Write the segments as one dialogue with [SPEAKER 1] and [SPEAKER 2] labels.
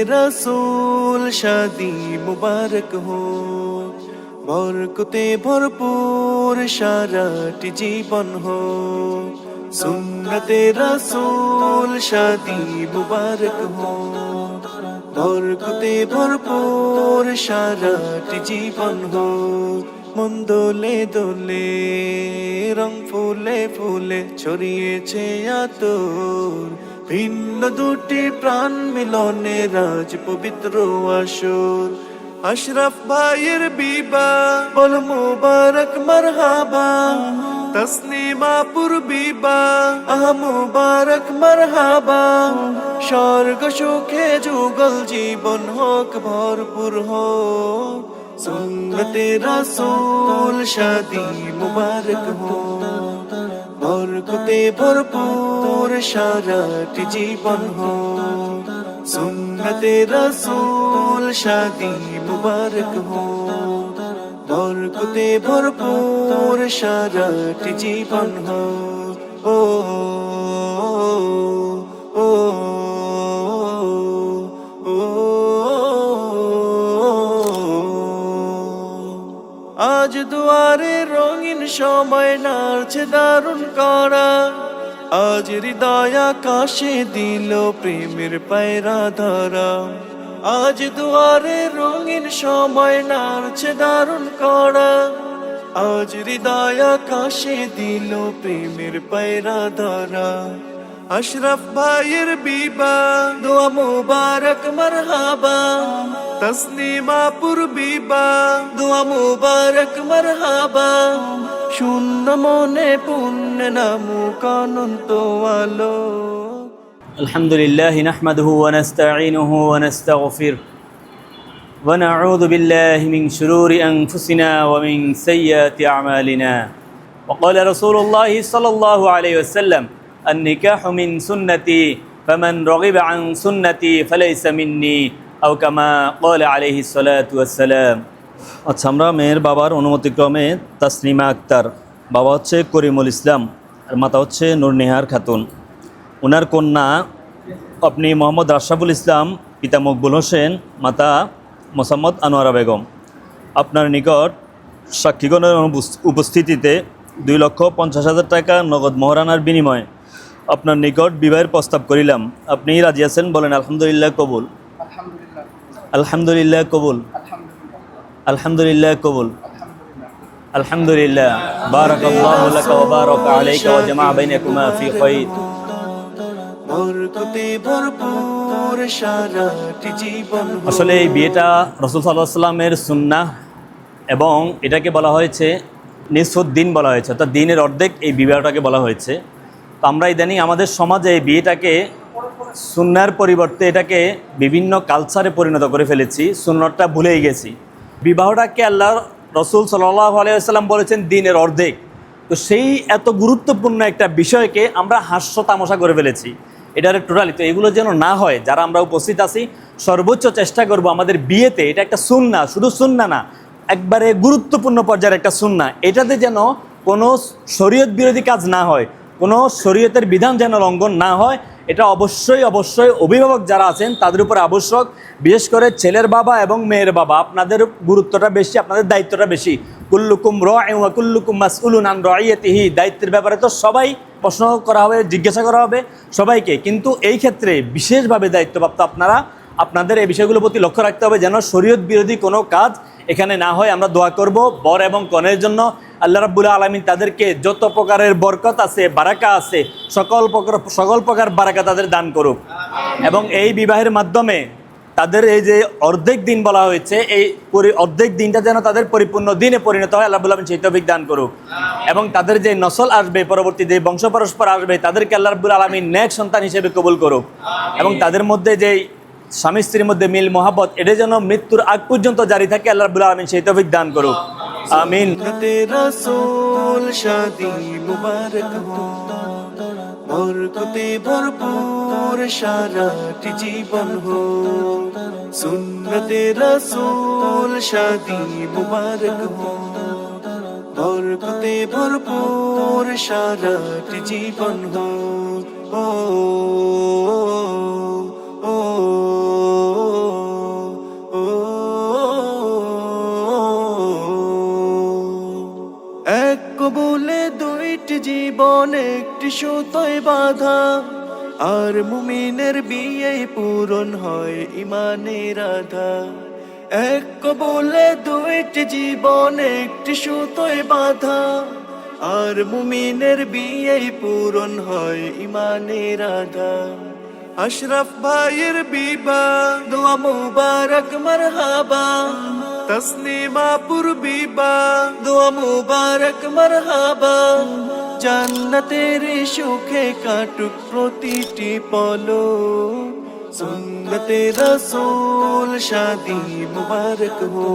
[SPEAKER 1] रसूल शादी मुबारक हो, बरकते भरपूर साराटी जीवन हो। सुन्नते रसूल शादी मुबारक हो, बरकते भरपूर साराटी जीवन हो। मन दोले दोले रং ফুলে ফুলে ছড়িয়েছে আতর, ভিন্ন দুটি প্রাণ মিলনে রাজ পবিত্র আসর। আশরাফ ভাইয়ের বিবাহ বল মুবারক মারহাবা, তসলিমাপুর বিবাহ মুবারক মারহাবা। স্বর্গ সুখে যুগল জীবন হোক ভরপুর হোক, सुन्नते रसूल शादी मुबारक हो, बरकते भरपूर साराटी जीवन हो। सुन्नते रसूल शादी मुबारक हो, बरकते भरपूर साराटी जीवन हो। ओ ओ আজ দুয়ারে রঙিন সময় নাড়ছে দারুণ করা, আজ হৃদয় আকাশে দিল প্রেমের পায়রা ধরা। আজ দুয়ারে রঙিন সময় নাড়ছে দারুণ করা, আজ হৃদয় আকাশে দিল প্রেমের পায়রা ধরা। আশরাফ ভাইয়ের বিবাহ দোয়া মুবারক মারহাবা, তসলিমাপুর বিবাহ দোয়া মুবারক মারহাবা। শূন্য মনে পুণ্য নামুক অনন্ত আলো।
[SPEAKER 2] আলহামদুলিল্লাহ নাহমাদুহু ওয়া নাস্তাঈনুহু ওয়া নাস্তাগফিরুহ ওয়া নাউযু বিল্লাহি মিন শুরুরি আনফুসিনা ওয়া মিন সাইয়্যাতি আমালিনা। ওয়া ক্বালা রাসূলুল্লাহি সাল্লাল্লাহু আলাইহি ওয়াসাল্লাম আন-নিকাহু মিন সুন্নতি ফামান রাগিবা আন সুন্নতি ফালাইসা মিন্নি আও কামা ক্বালা আলাইহিস সালাতু ওয়াস সালাম।
[SPEAKER 3] আচ্ছা, আমরা মেয়ের বাবার অনুমতিক্রমে তাসলিমা আক্তার, বাবা হচ্ছে করিমুল ইসলাম আর মাতা হচ্ছে নূরনিহার খাতুন। ওনার কন্যা আপনি মোহাম্মদ আশরাফুল ইসলাম, পিতা মকবুল হোসেন, মাতা মোসাম্মদ আনোয়ারা বেগম। আপনার নিকট সাক্ষীগণের উপস্থিতিতে 2,50,000 টাকা নগদ মোহরানার বিনিময়ে আপনার নিকট বিবাহের প্রস্তাব করিলাম। আপনি রাজি আছেন? বলেন আলহামদুলিল্লাহ কবুল। আলহামদুলিল্লাহ কবুল। আলহামদুলিল্লাহ কবুল। আলহামদুলিল্লাহ। বারাকাল্লাহু লাকা ওয়া বারাকা আলাইকা ওয়া জামা বাইনাকুমা ফি খায়র। আসলে এই বিয়েটা রাসূল সাল্লাল্লাহু আলাইহি ওয়াসাল্লামের সুন্নাহ এবং এটাকে বলা হয়েছে নিসফুদ্দিন বলা হয়েছে, অর্থাৎ দিনের অর্ধেক এই বিবাহটাকে বলা হয়েছে। তো আমরা ইদানিং আমাদের সমাজে এই বিয়েটাকে সুন্নাহর পরিবর্তে এটাকে বিভিন্ন কালচারে পরিণত করে ফেলেছি, সুন্নতটা ভুলেই গেছি। বিবাহটাকে আল্লাহ রাসূল সাল্লাল্লাহু আলাইহি ওয়াসাল্লাম বলেছেন দিনের অর্ধেক। তো সেই এত গুরুত্বপূর্ণ একটা বিষয়কে আমরা হাস্য তামাশা করে ফেলেছি, এটার টোটালি। তো এগুলো যেন না হয়, যারা আমরা উপস্থিত আছি সর্বোচ্চ চেষ্টা করব আমাদের বিয়েতে, এটা একটা সুন্নাহ, শুধু সুন্নাহ না, একবারে গুরুত্বপূর্ণ পর্যায়ের একটা সুন্নাহ, এটাতে যেন কোনো শরীয়ত বিরোধী কাজ না হয়, কোনো শরীয়তের বিধান যেন লঙ্ঘন না হয়। এটা অবশ্যই অবশ্যই অভিভাবক যারা আছেন তাদের উপর আবশ্যক, বিশেষ করে ছেলের বাবা এবং মেয়ের বাবা, আপনাদের গুরুত্বটা বেশি, আপনাদের দায়িত্বটা বেশি। কুল্লুকুম রাইউন ওয়া কুল্লুকুম মাসউলুন আন রাইয়াতিহি, দায়িত্বের ব্যাপারে তো সবাই প্রশ্ন করা হবে, জিজ্ঞাসা করা হবে সবাইকে, কিন্তু এই ক্ষেত্রে বিশেষভাবে দায়িত্বপ্রাপ্ত আপনারা, আপনাদের এই বিষয়গুলোর প্রতি লক্ষ্য রাখতে হবে যেন শরীয়ত বিরোধী কোনো কাজ এখানে না হয়। আমরা দোয়া করব বর এবং কনের জন্য, আল্লাহ রাব্বুল আলামিন তাদেরকে যত প্রকারের বরকত আছে, বারাকা আছে, সকল প্রকার বারাকা তাদের দান করুক, এবং এই বিবাহের মাধ্যমে তাদের এই যে অর্ধেক দিন বলা হয়েছে, এই অর্ধেক দিনটা যেন তাদের পরিপূর্ণ দিনে পরিণত হয়, আল্লাহ রাব্বুল আলামিন সেই তৌফিক দান করুক। এবং তাদের যে নসল আসবে, পরবর্তী যে বংশ পরস্পর আসবে, তাদেরকে আল্লাহ রাব্বুল আলামিন নেক সন্তান হিসেবে কবুল করুক, এবং তাদের মধ্যে যে স্বামী স্ত্রীর মধ্যে মিল মোহাব্বত, এটা যেন মৃত্যুর আগ পর্যন্ত জারি থাকে, আল্লাহ রাব্বুল আলামিন সেই তৌফিক দান করুক। আমিন।
[SPEAKER 1] রসূল শাদি মুবারক হো, বরকতে ভরপুর সারাটি জীবন হো। সুন্নতে রসূল শাদি মুবারক হো, বরকতে ভরপুর সারাটি জীবন হো। ও ও ও জীবন একটি সুতোয় বাঁধা, আর মুমিনের বিয়ে পূরণ হয় ইমানের আধা। এক কবুলে দুইটি জীবন একটি সুতোয় বাঁধা, আর মুমিনের বিয়ে পূরণ হয় ইমানের আধা। আশরাফ ভাইয়ের বিবাহ দোয়া মুবারক মারহাবা, তসলিমাপুর বিবাহ দোয়া মুবারক মারহাবা। জান্নাতের সুখে কাটুক প্রতিটি পলক, সুন্নতে রসূল শাদি মুবারক হো।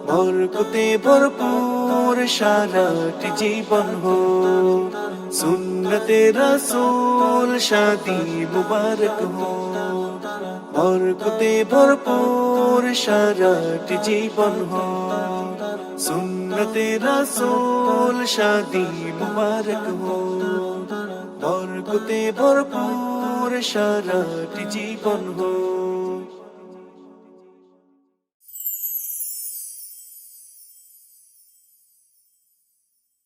[SPEAKER 1] বরকতে ভরপুর সারাটি জীবন হো, সুন্নতে রসূল শাদি মুবারক হো। বরকতে ভরপুর সারাটি জীবন হো, সুন্নতে রসূল শাদি মুবারক হো। বরকতে ভরপুর সারাটি জীবন হো।